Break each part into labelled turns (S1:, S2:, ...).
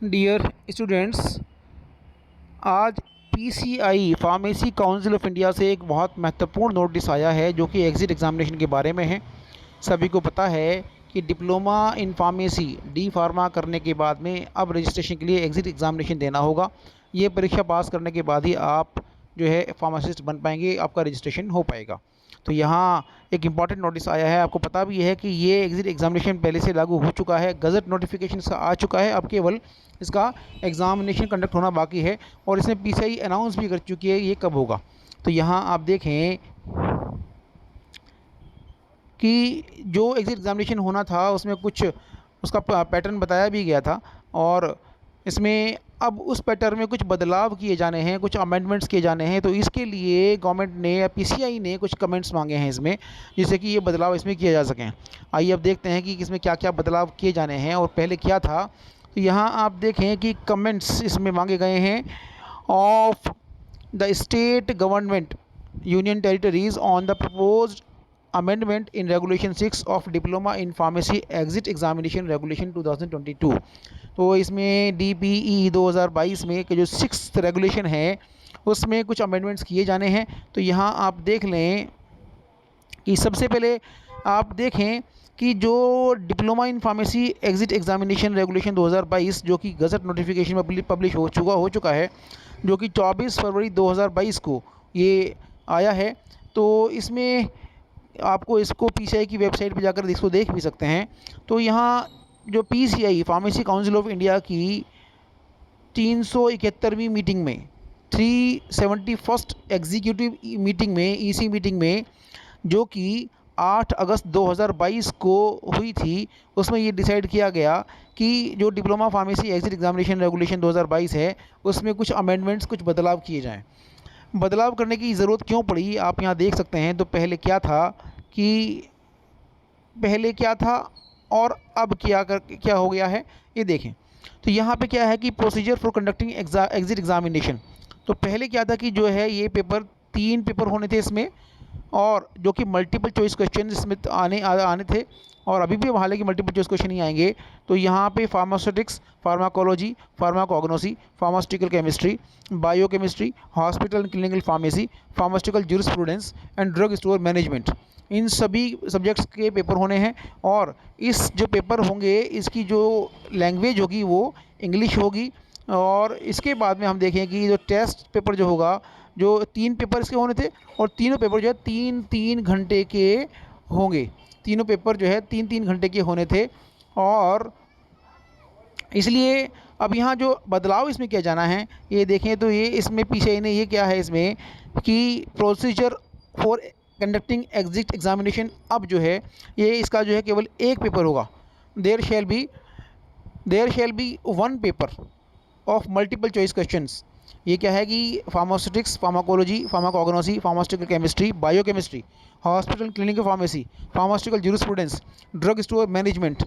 S1: Dear students, आज PCI pharmacy council of India से एक बहुत महत्वपूर्ण नोटिस आया है जो कि एग्ज़िट एग्ज़ामिनेशन के बारे में है। सभी को पता है कि diploma in pharmacy D pharma करने के बाद में अब रजिस्ट्रेशन के लिए एग्ज़िट एग्ज़ामिनेशन देना होगा। ये परीक्षा पास करने के बाद ही आप जो है फार्मासिस्ट बन पाएंगे, आपका रजिस्ट्रेशन हो पाएगा। तो यहाँ एक इम्पॉर्टेंट नोटिस आया है। आपको पता भी है कि ये एग्ज़िट एग्ज़ामिनेशन पहले से लागू हो चुका है, गज़ट नोटिफिकेशन इसका आ चुका है, अब केवल इसका एग्ज़ामिनेशन कंडक्ट होना बाकी है और इसमें पीसीआई अनाउंस भी कर चुकी है ये कब होगा। तो यहाँ आप देखें कि जो एग्ज़िट एग्ज़ामिनेशन होना था उसमें कुछ उसका पैटर्न बताया भी गया था और इसमें अब उस पैटर्न में कुछ बदलाव किए जाने हैं, कुछ अमेंडमेंट्स किए जाने हैं। तो इसके लिए गवर्नमेंट ने या पीसीआई ने कुछ कमेंट्स मांगे हैं इसमें, जिससे कि ये बदलाव इसमें किए जा सकें। आइए अब देखते हैं कि इसमें क्या क्या बदलाव किए जाने हैं और पहले क्या था। तो यहाँ आप देखें कि कमेंट्स इसमें मांगे गए हैं of the state government union territories on the proposed amendment in regulation 6 of diploma in pharmacy exit examination regulation 2022। तो इसमें डीपीई 2022 में के जो 6th रेगुलेशन है उसमें कुछ अमेंडमेंट्स किए जाने हैं। तो यहाँ आप देख लें कि सबसे पहले आप देखें कि जो diploma in pharmacy exit examination regulation 2022 जो कि गज़ट नोटिफिकेशन में पब्लिश हो चुका है, जो कि 24 फरवरी 2022 को ये आया है। तो इसमें आपको इसको पीसीआई की वेबसाइट पर जाकर इसको देख भी सकते हैं। तो यहाँ जो PCI pharmacy council of India की 371वीं मीटिंग में 371st एग्जीक्यूटिव मीटिंग में ईसी मीटिंग में जो कि 8 अगस्त 2022 को हुई थी, उसमें ये डिसाइड किया गया कि जो diploma pharmacy exit examination regulation 2022 है उसमें कुछ अमेंडमेंट्स, कुछ बदलाव किए जाएं। बदलाव करने की ज़रूरत क्यों पड़ी आप यहाँ देख सकते हैं। तो पहले क्या था और अब क्या हो गया है ये देखें। तो यहाँ पे क्या है कि procedure for conducting exit examination. तो पहले क्या था कि जो है ये पेपर 3 पेपर होने थे इसमें, और जो कि मल्टीपल चॉइस क्वेश्चन इसमें आने थे और अभी भी हालांकि मल्टीपल चॉइस क्वेश्चन ही आएंगे। तो यहाँ पे pharmaceutics, pharmacology, pharmacognosy, pharmaceutical chemistry, biochemistry, hospital and clinical pharmacy, pharmaceutical jurisprudence and drug store management, इन सभी सब्जेक्ट्स के पेपर होने हैं। और इस जो पेपर होंगे इसकी जो लैंग्वेज होगी वो इंग्लिश होगी। और इसके बाद में हम देखें कि जो टेस्ट पेपर जो होगा, जो 3 पेपर इसके होने थे और तीनों पेपर जो है 3-3 घंटे के होंगे। तीनों पेपर जो है 3-3 घंटे के होने थे। और इसलिए अब यहाँ जो बदलाव इसमें किया जाना है ये देखें तो ये इसमें पीसीआई ने ये क्या है इसमें कि procedure for conducting exit examination अब जो है ये इसका जो है केवल एक पेपर होगा। There shall be 1 paper of multiple choice questions. ये क्या है कि pharmaceutics, pharmacology, pharmacognosy, pharmaceutical chemistry, biochemistry, hospital clinical pharmacy, pharmaceutical jurisprudence, drug store management,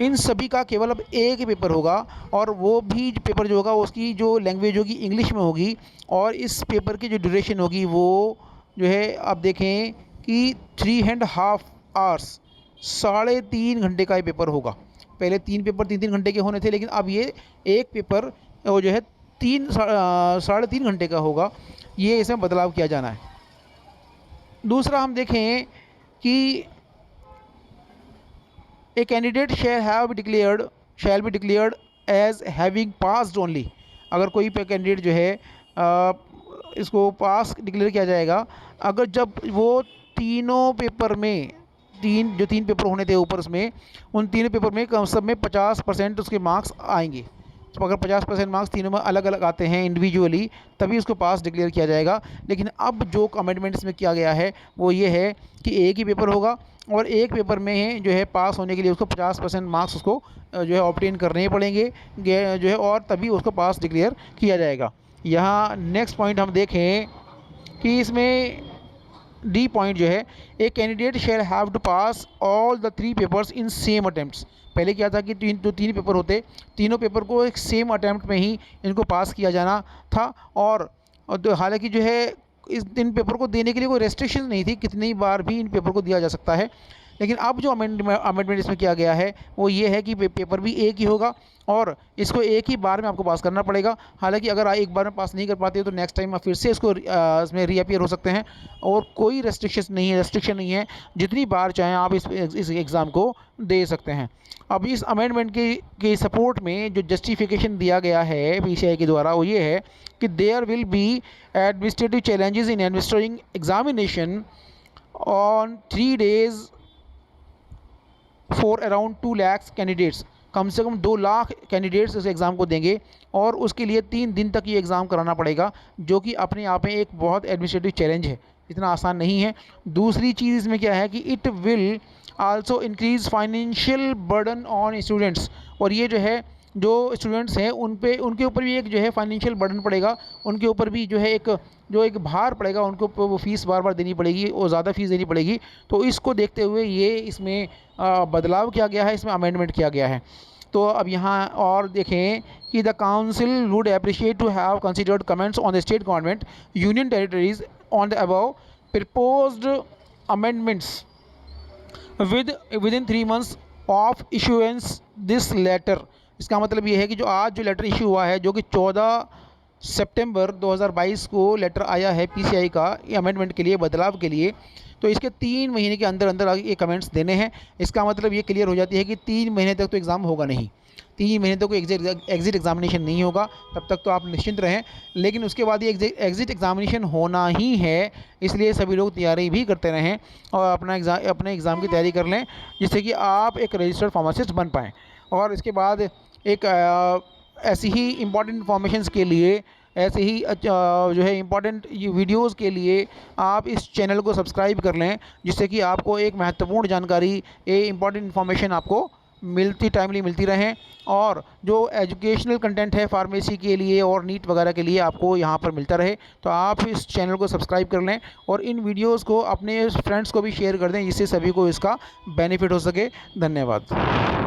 S1: इन सभी का केवल अब एक ही पेपर होगा। और वो भी पेपर जो होगा उसकी जो लैंग्वेज होगी इंग्लिश में होगी। और इस पेपर की जो ड्यूरेशन होगी वो जो है आप देखें कि 3.5 आवर्स, 3.5 घंटे का ये पेपर होगा। पहले 3 पेपर 3-3 घंटे के होने थे, लेकिन अब ये एक पेपर वो जो है 3-3.5 घंटे का होगा। ये इसमें बदलाव किया जाना है। दूसरा हम देखें कि a candidate shall be declared as having passed only. अगर कोई कैंडिडेट जो है इसको पास डिक्लेयर किया जाएगा अगर जब वो तीनों पेपर में जो 3 पेपर होने थे ऊपर उसमें उन तीनों पेपर में कम सब में 50% उसके मार्क्स आएंगे। तो अगर 50% मार्क्स तीनों में अलग अलग आते हैं इंडिविजुअली तभी उसको पास डिक्लेयर किया जाएगा। लेकिन अब जो अमेंडमेंट इसमें किया गया है वो ये है कि एक ही पेपर होगा और एक पेपर में जो है पास होने के लिए उसको 50% मार्क्स उसको जो है ऑब्टेन करने ही पड़ेंगे जो है, और तभी उसको पास डिक्लेयर किया जाएगा। यहाँ नेक्स्ट पॉइंट हम देखें कि इसमें डी पॉइंट जो है a candidate shall have to pass all the 3 papers in same attempts. पहले क्या था कि तीन पेपर होते, तीनों पेपर को एक सेम अटैम्प्ट में ही इनको पास किया जाना था। और हालांकि जो है इन पेपर को देने के लिए कोई रेस्ट्रिक्शन नहीं थी, कितनी बार भी इन पेपर को दिया जा सकता है। लेकिन अब जो अमेंडमेंट इसमें किया गया है वो ये है कि पेपर भी एक ही होगा और इसको एक ही बार में आपको पास करना पड़ेगा। हालांकि अगर आप एक बार में पास नहीं कर पाते हो तो नेक्स्ट टाइम आप फिर से इसको इसमें रीअपियर हो सकते हैं और कोई रेस्ट्रिक्शन नहीं है, जितनी बार चाहें आप इस एग्ज़ाम को दे सकते हैं। अब इस अमेंडमेंट के सपोर्ट में जो जस्टिफिकेशन दिया गया है पीसीआई के द्वारा वो ये है कि there will be administrative challenges in administrating examination on 3 days for around 2 lakh candidates. कम से कम 2 लाख कैंडिडेट्स इस एग्ज़ाम को देंगे और उसके लिए 3 दिन तक ये एग्ज़ाम कराना पड़ेगा, जो कि अपने आप में एक बहुत एडमिनिस्ट्रेटिव चैलेंज है, इतना आसान नहीं है। दूसरी चीज़ इसमें क्या है कि it will also increase financial burden on students, और ये जो है जो स्टूडेंट्स हैं उनके ऊपर भी एक जो है फाइनेंशियल बर्डन पड़ेगा, उनके ऊपर भी जो है एक भार पड़ेगा, उनको वो फ़ीस बार बार देनी पड़ेगी और ज़्यादा फ़ीस देनी पड़ेगी। तो इसको देखते हुए ये इसमें बदलाव किया गया है, इसमें अमेंडमेंट किया गया है। तो अब यहाँ और देखें कि the council would appreciate to have considered comments on the state government union territories on the above proposed amendments within 3 months of issuance this letter. इसका मतलब ये है कि आज जो लेटर इशू हुआ है, जो कि 14 सितंबर 2022 को लेटर आया है पीसीआई का अमेंडमेंट के लिए, बदलाव के लिए, तो इसके 3 महीने के अंदर अंदर ये कमेंट्स देने हैं। इसका मतलब ये क्लियर हो जाती है कि 3 महीने तक तो एग्ज़ाम होगा नहीं, 3 महीने तक कोई एग्ज़िट एग्जामिनेशन नहीं होगा, तब तक तो आप निश्चिंत रहें। लेकिन उसके बाद ये एग्ज़िट एग्जामिनेशन होना ही है, इसलिए सभी लोग तैयारी भी करते रहें और अपने एग्ज़ाम की तैयारी कर लें, जिससे कि आप एक रजिस्टर्ड फार्मासिस्ट बन पाएँ। और इसके बाद एक ऐसी ही इम्पॉर्टेंट इन्फॉर्मेशंस के लिए, ऐसे ही जो है इम्पॉर्टेंट वीडियोज़ के लिए आप इस चैनल को सब्सक्राइब कर लें, जिससे कि आपको एक महत्वपूर्ण जानकारी, इम्पॉर्टेंट इन्फॉर्मेशन आपको टाइमली मिलती रहें। और जो एजुकेशनल कंटेंट है फार्मेसी के लिए और नीट वगैरह के लिए आपको यहाँ पर मिलता रहे, तो आप इस चैनल को सब्सक्राइब कर लें और इन वीडियोज़ को अपने फ्रेंड्स को भी शेयर कर दें, जिससे सभी को इसका बेनिफिट हो सके। धन्यवाद।